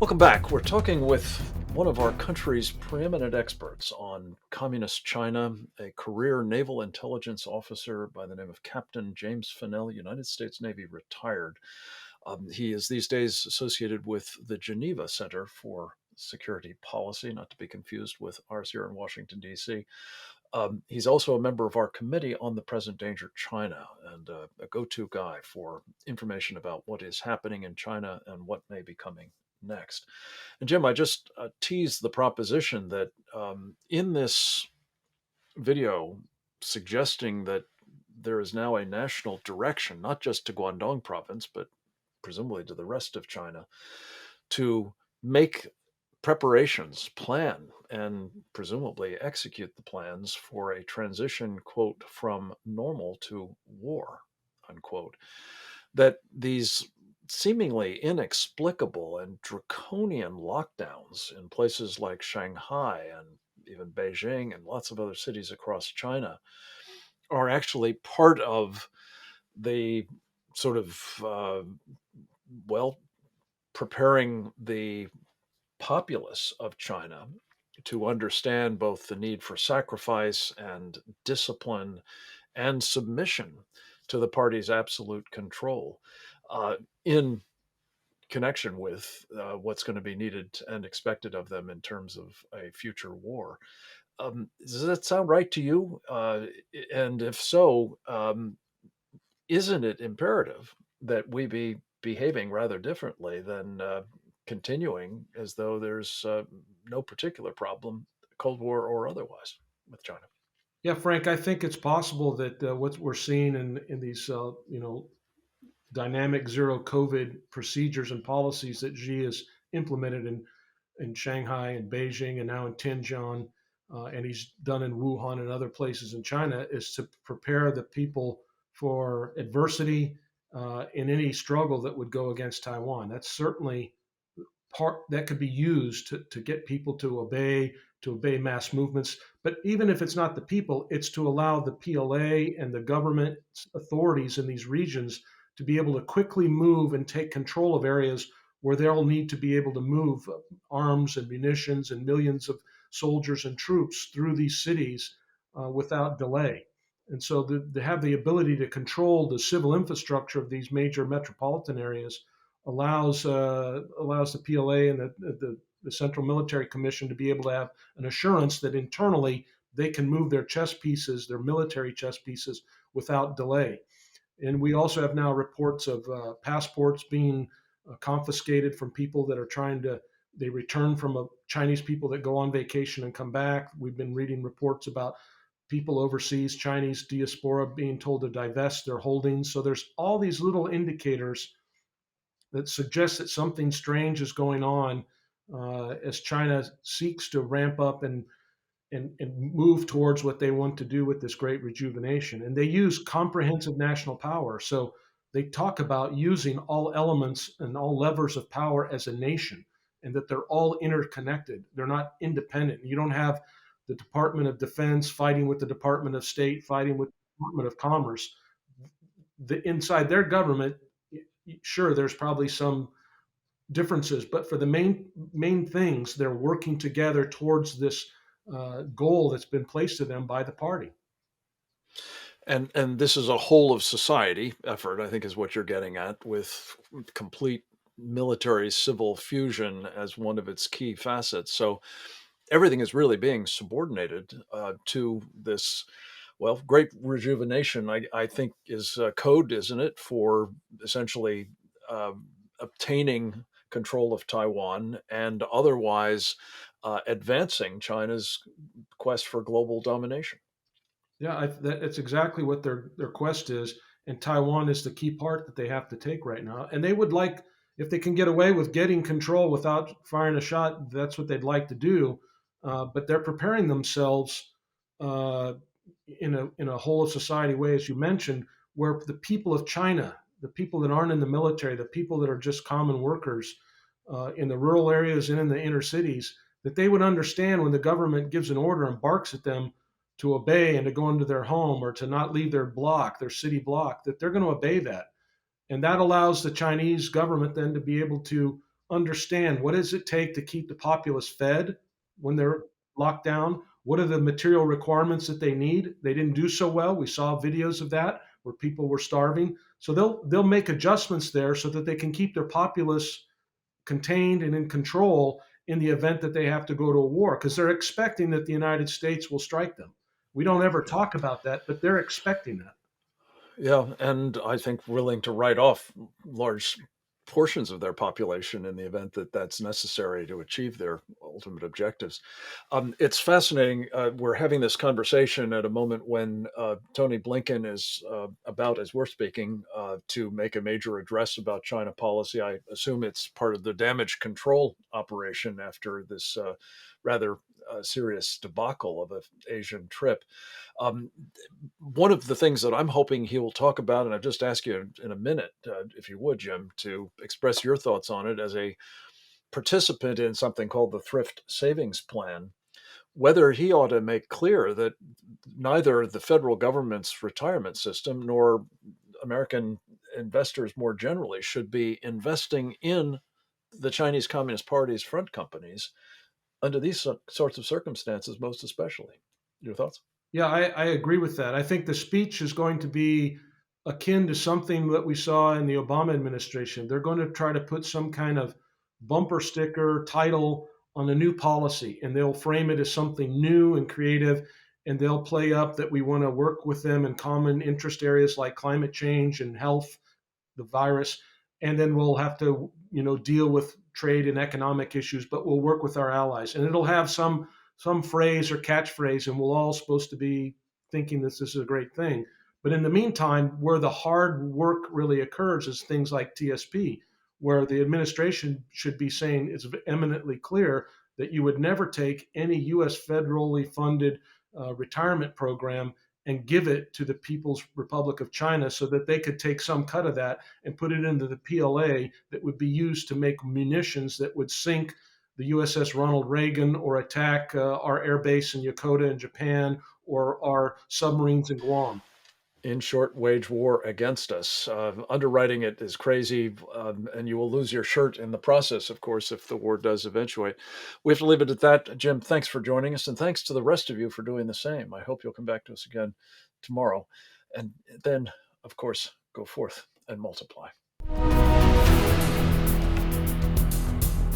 Welcome back. We're talking with one of our country's preeminent experts on communist China, a career naval intelligence officer by the name of Captain James Fanell, United States Navy retired. He is these days associated with the Geneva Center for Security Policy, not to be confused with ours here in Washington, D.C. He's also a member of our committee on the present danger China and a go to guy for information about what is happening in China and what may be coming next. And Jim, I just teased the proposition that in this video suggesting that there is now a national direction, not just to Guangdong province, but presumably to the rest of China, to make preparations, plan, and presumably execute the plans for a transition, quote, from normal to war, unquote. That these seemingly inexplicable and draconian lockdowns in places like Shanghai and even Beijing and lots of other cities across China are actually part of the sort of, well, preparing the populace of China to understand both the need for sacrifice and discipline and submission to the party's absolute control in connection with what's going to be needed and expected of them in terms of a future war. Does that sound right to you? And if so, isn't it imperative that we be behaving rather differently than continuing as though there's no particular problem, Cold War or otherwise, with China? Yeah, Frank, I think it's possible that what we're seeing in these, dynamic zero COVID procedures and policies that Xi has implemented in Shanghai and Beijing and now in Tianjin, and he's done in Wuhan and other places in China, is to prepare the people for adversity in any struggle that would go against Taiwan. That's certainly part that could be used to get people to obey mass movements. But even if it's not the people, it's to allow the PLA and the government authorities in these regions to be able to quickly move and take control of areas where they'll need to be able to move arms and munitions and millions of soldiers and troops through these cities without delay. And so they have the ability to control the civil infrastructure of these major metropolitan areas allows the PLA and the Central Military Commission to be able to have an assurance that internally they can move their chess pieces, their military chess pieces, without delay. And we also have now reports of passports being confiscated from people that are trying to. They return from Chinese people that go on vacation and come back. We've been reading reports about people overseas, Chinese diaspora, being told to divest their holdings. So there's all these little indicators that suggests that something strange is going on as China seeks to ramp up and move towards what they want to do with this great rejuvenation. And they use comprehensive national power. So they talk about using all elements and all levers of power as a nation, and that they're all interconnected. They're not independent. You don't have the Department of Defense fighting with the Department of State, fighting with the Department of Commerce. Inside their government, sure, there's probably some differences, but for the main things, they're working together towards this goal that's been placed to them by the party. And this is a whole of society effort, I think, is what you're getting at, with complete military civil fusion as one of its key facets. So everything is really being subordinated to this, well, great rejuvenation. I think is code, isn't it, for essentially uh, obtaining control of Taiwan and otherwise advancing China's quest for global domination. Yeah, it's exactly what their quest is, and Taiwan is the key part that they have to take right now. And they would like, if they can get away with getting control without firing a shot, that's what they'd like to do. But they're preparing themselves uh, in a whole of society way, as you mentioned, where the people of China, the people that aren't in the military, the people that are just common workers in the rural areas and in the inner cities, that they would understand when the government gives an order and barks at them to obey and to go into their home or to not leave their block, their city block, that they're going to obey that. And that allows the Chinese government then to be able to understand what does it take to keep the populace fed when they're locked down. What are the material requirements that they need? They didn't do so well. We saw videos of that where people were starving. So they'll make adjustments there so that they can keep their populace contained and in control in the event that they have to go to a war, because they're expecting that the United States will strike them. We don't ever Yeah. talk about that, but they're expecting that. Yeah, and I think willing to write off large portions of their population in the event that that's necessary to achieve their ultimate objectives. It's fascinating. We're having this conversation at a moment when Tony Blinken is about, as we're speaking, to make a major address about China policy. I assume it's part of the damage control operation after this rather serious debacle of an Asian trip. Um, One of the things that I'm hoping he will talk about, and I've just asked you in a minute, if you would, Jim, to express your thoughts on it as a participant in something called the Thrift Savings Plan, whether he ought to make clear that neither the federal government's retirement system nor American investors more generally should be investing in the Chinese Communist Party's front companies under these sorts of circumstances, most especially. Your thoughts? Yeah, I agree with that. I think the speech is going to be akin to something that we saw in the Obama administration. They're going to try to put some kind of bumper sticker title on a new policy, and they'll frame it as something new and creative. And they'll play up that we want to work with them in common interest areas like climate change and health, the virus, and then we'll have to deal with trade and economic issues, but we'll work with our allies, and it'll have some phrase or catchphrase, and we're all supposed to be thinking this is a great thing. But in the meantime, where the hard work really occurs is things like TSP, where the administration should be saying it's eminently clear that you would never take any U.S. federally funded retirement program and give it to the People's Republic of China so that they could take some cut of that and put it into the PLA that would be used to make munitions that would sink the USS Ronald Reagan or attack our air base in Yokota in Japan or our submarines in Guam. In short, wage war against us. Underwriting it is crazy, and you will lose your shirt in the process, of course, if the war does eventuate. We have to leave it at that. Jim, thanks for joining us, and thanks to the rest of you for doing the same. I hope you'll come back to us again tomorrow. And then, of course, go forth and multiply.